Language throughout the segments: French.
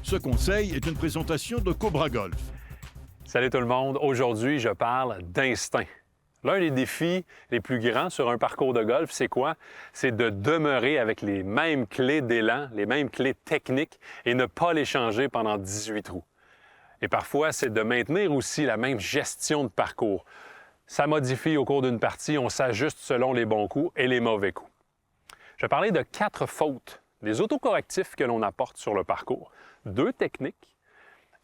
Ce conseil est une présentation de Cobra Golf. Salut tout le monde. Aujourd'hui, je parle d'instinct. L'un des défis les plus grands sur un parcours de golf, c'est quoi? C'est de demeurer avec les mêmes clés d'élan, les mêmes clés techniques et ne pas les changer pendant 18 trous. Et parfois, c'est de maintenir aussi la même gestion de parcours. Ça modifie au cours d'une partie, on s'ajuste selon les bons coups et les mauvais coups. Je vais parler de 4 fautes, des autocorrectifs que l'on apporte sur le parcours, 2 techniques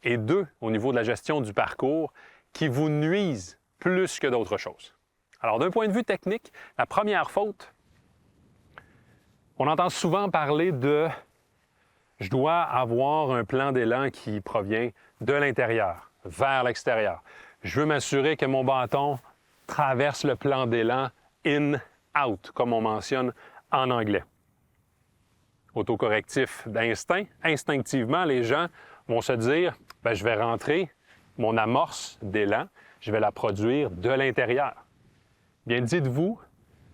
et 2 au niveau de la gestion du parcours qui vous nuisent plus que d'autres choses. Alors, d'un point de vue technique, la première faute, on entend souvent parler de « je dois avoir un plan d'élan qui provient de l'intérieur vers l'extérieur. Je veux m'assurer que mon bâton traverse le plan d'élan in-out », comme on mentionne en anglais. Autocorrectif d'instinct. Instinctivement, les gens vont se dire « je vais rentrer mon amorce d'élan, je vais la produire de l'intérieur. » Bien, dites-vous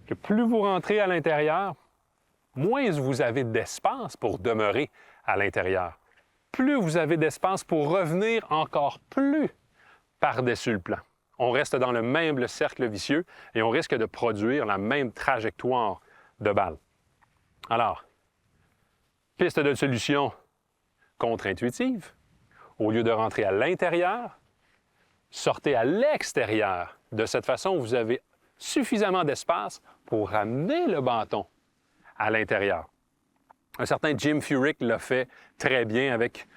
que plus vous rentrez à l'intérieur, moins vous avez d'espace pour demeurer à l'intérieur. Plus vous avez d'espace pour revenir encore plus par-dessus le plan. On reste dans le même cercle vicieux et on risque de produire la même trajectoire de balle. Alors, piste de solution contre-intuitive. Au lieu de rentrer à l'intérieur, sortez à l'extérieur. De cette façon, vous avez suffisamment d'espace pour ramener le bâton à l'intérieur. Un certain Jim Furyk l'a fait très bien avec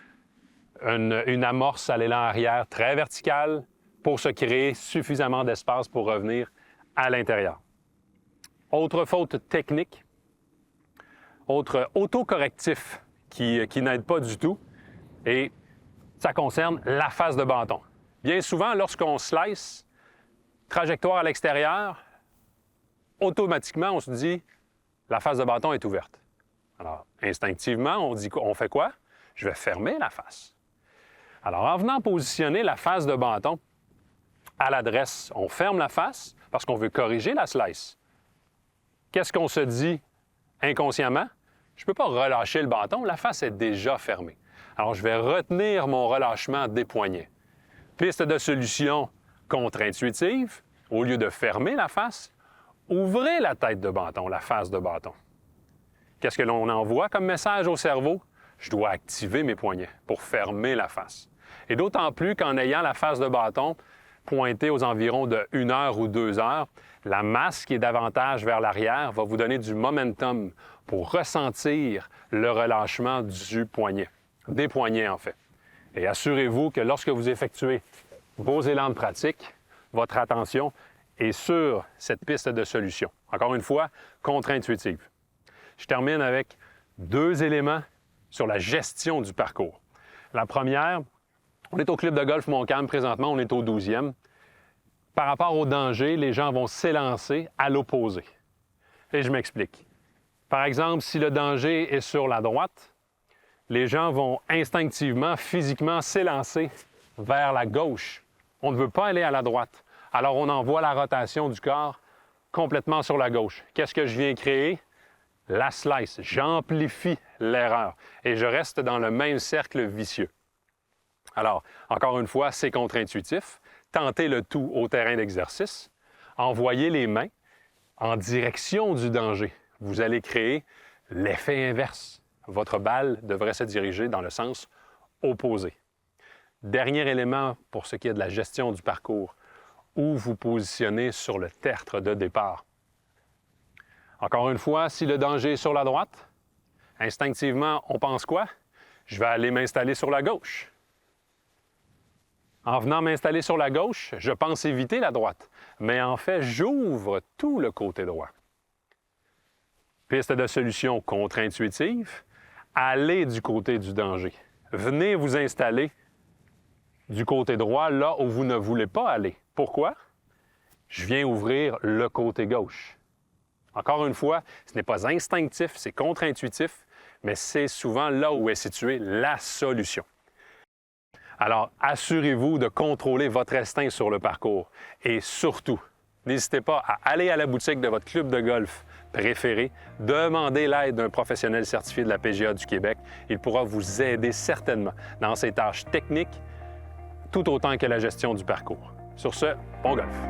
une amorce à l'élan arrière très verticale pour se créer suffisamment d'espace pour revenir à l'intérieur. Autre faute technique, autre autocorrectif qui n'aide pas du tout, et ça concerne la face de bâton. Bien souvent, lorsqu'on slice, trajectoire à l'extérieur, automatiquement, on se dit la face de bâton est ouverte. Alors, instinctivement, on fait quoi? Je vais fermer la face. Alors, en venant positionner la face de bâton à l'adresse, on ferme la face parce qu'on veut corriger la slice. Qu'est-ce qu'on se dit inconsciemment? Je ne peux pas relâcher le bâton, la face est déjà fermée. Alors, je vais retenir mon relâchement des poignets. Piste de solution contre-intuitive, au lieu de fermer la face, ouvrez la tête de bâton, la face de bâton. Qu'est-ce que l'on envoie comme message au cerveau? Je dois activer mes poignets pour fermer la face. Et d'autant plus qu'en ayant la face de bâton pointée aux environs de 1 heure ou 2 heures, la masse qui est davantage vers l'arrière va vous donner du momentum pour ressentir le relâchement du poignet, des poignets en fait. Et assurez-vous que lorsque vous effectuez vos élans de pratique, votre attention est sur cette piste de solution. Encore une fois, contre-intuitive. Je termine avec 2 éléments sur la gestion du parcours. La première, on est au club de golf Montcalm présentement, on est au 12e. Par rapport au danger, les gens vont s'élancer à l'opposé. Et je m'explique. Par exemple, si le danger est sur la droite, les gens vont instinctivement, physiquement s'élancer vers la gauche. On ne veut pas aller à la droite. Alors, on envoie la rotation du corps complètement sur la gauche. Qu'est-ce que je viens créer? La slice. J'amplifie l'erreur et je reste dans le même cercle vicieux. Alors, encore une fois, c'est contre-intuitif. Tentez le tout au terrain d'exercice. Envoyez les mains en direction du danger. Vous allez créer l'effet inverse. Votre balle devrait se diriger dans le sens opposé. Dernier élément pour ce qui est de la gestion du parcours, où vous positionnez sur le tertre de départ. Encore une fois, si le danger est sur la droite, instinctivement, on pense quoi? Je vais aller m'installer sur la gauche. En venant m'installer sur la gauche, je pense éviter la droite, mais en fait, j'ouvre tout le côté droit. Piste de solution contre-intuitive, allez du côté du danger. Venez vous installer du côté droit, là où vous ne voulez pas aller. Pourquoi? Je viens ouvrir le côté gauche. Encore une fois, ce n'est pas instinctif, c'est contre-intuitif, mais c'est souvent là où est située la solution. Alors, assurez-vous de contrôler votre instinct sur le parcours et surtout, n'hésitez pas à aller à la boutique de votre club de golf préféré, demandez l'aide d'un professionnel certifié de la PGA du Québec. Il pourra vous aider certainement dans ses tâches techniques, tout autant que la gestion du parcours. Sur ce, bon golf!